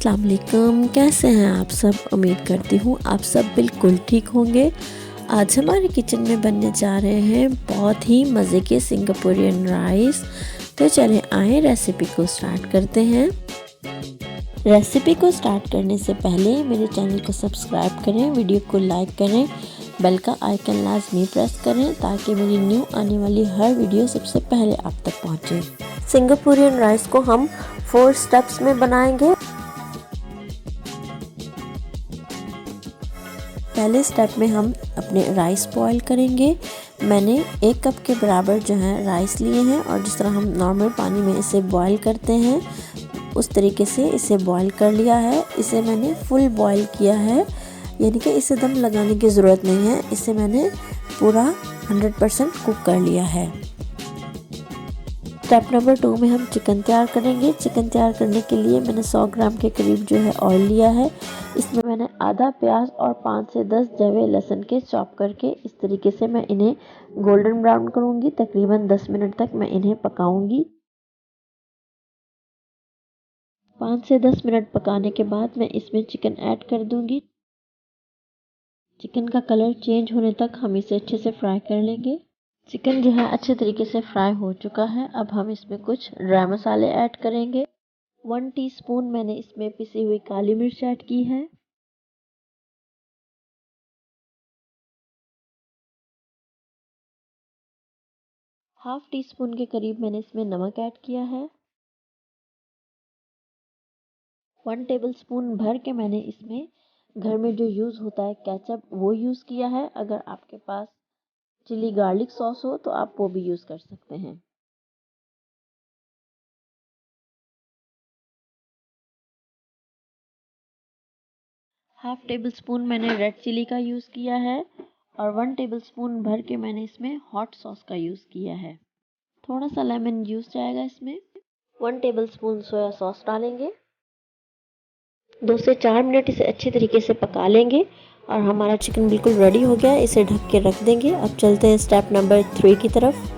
अस्सलाम वालेकुम, कैसे हैं आप सब। उम्मीद करती हूँ आप सब बिल्कुल ठीक होंगे। आज हमारे किचन में बनने जा रहे हैं बहुत ही मज़े के सिंगापुरियन राइस। तो चलें आए रेसिपी को स्टार्ट करते हैं। रेसिपी को स्टार्ट करने से पहले मेरे चैनल को सब्सक्राइब करें, वीडियो को लाइक करें, बेल का आइकन लाजमी प्रेस करें ताकि मेरी न्यू आने वाली हर वीडियो सबसे पहले आप तक पहुँचे। सिंगापुरियन राइस को हम 4 स्टेप्स में बनाएंगे। पहले स्टेप में हम अपने राइस बॉईल करेंगे। मैंने 1 कप के बराबर जो है राइस लिए हैं और जिस तरह हम नॉर्मल पानी में इसे बॉईल करते हैं उस तरीके से इसे बॉईल कर लिया है। इसे मैंने फुल बॉईल किया है, यानी कि इसे दम लगाने की ज़रूरत नहीं है। इसे मैंने पूरा 100% कुक कर लिया है। स्टेप नंबर 2 में हम चिकन तैयार करेंगे। चिकन तैयार करने के लिए मैंने 100 ग्राम के करीब जो है ऑयल लिया है। इसमें मैंने आधा प्याज और 5 से 10 जवे लहसुन के चॉप करके इस तरीके से मैं इन्हें गोल्डन ब्राउन करूंगी। तकरीबन 10 मिनट तक मैं इन्हें पकाऊंगी। 5 से 10 मिनट पकाने के बाद मैं इसमें चिकन ऐड कर दूंगी। चिकन का कलर चेंज होने तक हम इसे अच्छे से फ्राई कर लेंगे। चिकन जो है अच्छे तरीके से फ्राई हो चुका है। अब हम इसमें कुछ ड्राई मसाले ऐड करेंगे। 1 टीस्पून मैंने इसमें पिसी हुई काली मिर्च ऐड की है। हाफ टी स्पून के करीब मैंने इसमें नमक ऐड किया है। 1 टेबलस्पून भर के मैंने इसमें घर में जो यूज़ होता है केचप वो यूज़ किया है। अगर आपके पास चिली गार्लिक सॉस हो तो आप वो भी यूज़ कर सकते हैं। हाफ टेबल स्पून मैंने रेड चिली का यूज़ किया है और 1 टेबलस्पून भर के मैंने इसमें हॉट सॉस का यूज़ किया है। थोड़ा सा लेमन जूस जाएगा इसमें। 1 टेबलस्पून सोया सॉस डालेंगे। 2 से 4 मिनट इसे अच्छे तरीके से पका लेंगे और हमारा चिकन बिल्कुल रेडी हो गया है। इसे ढक के रख देंगे। अब चलते हैं स्टेप नंबर 3 की तरफ।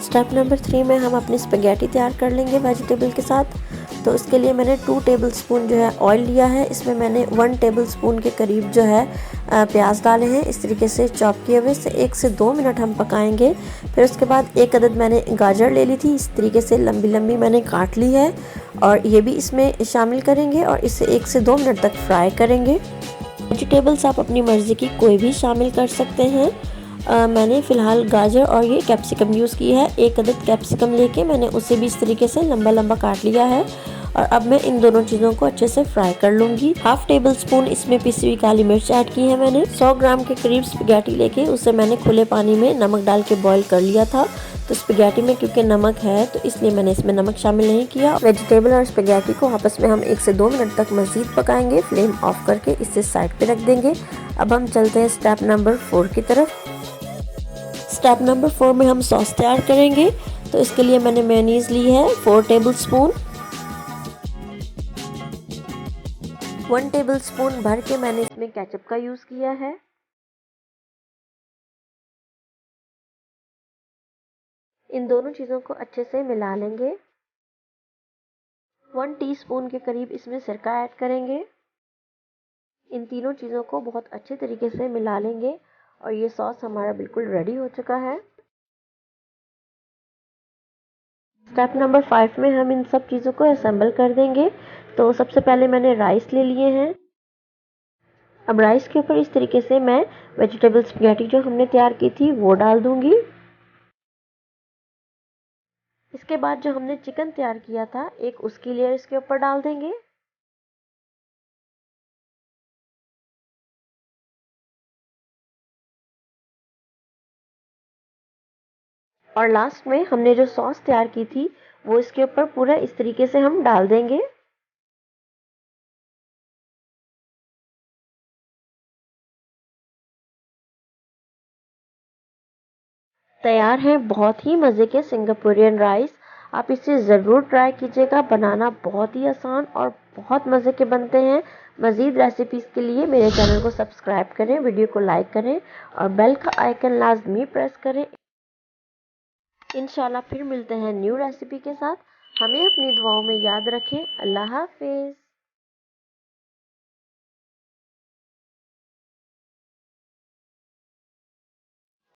स्टेप नंबर 3 में हम अपनी स्पैगेटी तैयार कर लेंगे वेजिटेबल के साथ। तो इसके लिए मैंने 2 टेबलस्पून जो है ऑयल लिया है। इसमें मैंने 1 टेबलस्पून के करीब जो है प्याज डाले हैं इस तरीके से चॉप किए हुए। इसे 1 से 2 मिनट हम पकाएंगे। फिर उसके बाद 1 अदद मैंने गाजर ले ली थी, इस तरीके से लंबी लंबी मैंने काट ली है और ये भी इसमें शामिल करेंगे और इसे 1 से 2 मिनट तक फ्राई करेंगे। वेजिटेबल्स आप अपनी मर्ज़ी की कोई भी शामिल कर सकते हैं। मैंने फ़िलहाल गाजर और ये कैप्सिकम यूज़ की है। 1 अदद कैप्सिकम लेके मैंने उसे भी इस तरीके से लंबा लंबा काट लिया है और अब मैं इन दोनों चीज़ों को अच्छे से फ्राई कर लूँगी। हाफ टेबल स्पून इसमें पिसी हुई काली मिर्च ऐड की है मैंने। 100 ग्राम के करीब स्पैगेटी लेके उसे मैंने खुले पानी में नमक डाल के बॉईल कर लिया था। तो स्पैगेटी में क्योंकि नमक है तो इसलिए मैंने इसमें नमक शामिल नहीं किया। वेजिटेबल और स्पैगेटी को आपस में हम 1 से 2 मिनट तक मज़ीद पकाएंगे। फ्लेम ऑफ करके इसे साइड पे रख देंगे। अब हम चलते हैं स्टेप नंबर 4 की तरफ। स्टेप नंबर 4 में हम सॉस तैयार करेंगे। तो इसके लिए मैंने मेयोनीज़ ली है 4 टेबलस्पून। 1 टेबलस्पून भर के मैंने इसमें केचप का यूज़ किया है। इन दोनों चीज़ों को अच्छे से मिला लेंगे। 1 टीस्पून के करीब इसमें सिरका ऐड करेंगे। इन तीनों चीज़ों को बहुत अच्छे तरीके से मिला लेंगे और ये सॉस हमारा बिल्कुल रेडी हो चुका है। स्टेप नंबर 5 में हम इन सब चीज़ों को असेंबल कर देंगे। तो सबसे पहले मैंने राइस ले लिए हैं। अब राइस के ऊपर इस तरीके से मैं वेजिटेबल स्पैगेटी जो हमने तैयार की थी वो डाल दूंगी। इसके बाद जो हमने चिकन तैयार किया था एक उसकी लेयर इसके ऊपर डाल देंगे। और लास्ट में हमने जो सॉस तैयार की थी वो इसके ऊपर पूरा इस तरीके से हम डाल देंगे। तैयार है बहुत ही मज़े के सिंगापुरियन राइस। आप इसे ज़रूर ट्राई कीजिएगा। बनाना बहुत ही आसान और बहुत मज़े के बनते हैं। मज़ीद रेसिपीज़ के लिए मेरे चैनल को सब्सक्राइब करें, वीडियो को लाइक करें और बेल का आइकन लाजमी प्रेस करें। इंशाल्लाह फिर मिलते हैं न्यू रेसिपी के साथ। हमें अपनी दुआओं में याद रखें। अल्लाह हाफिज़।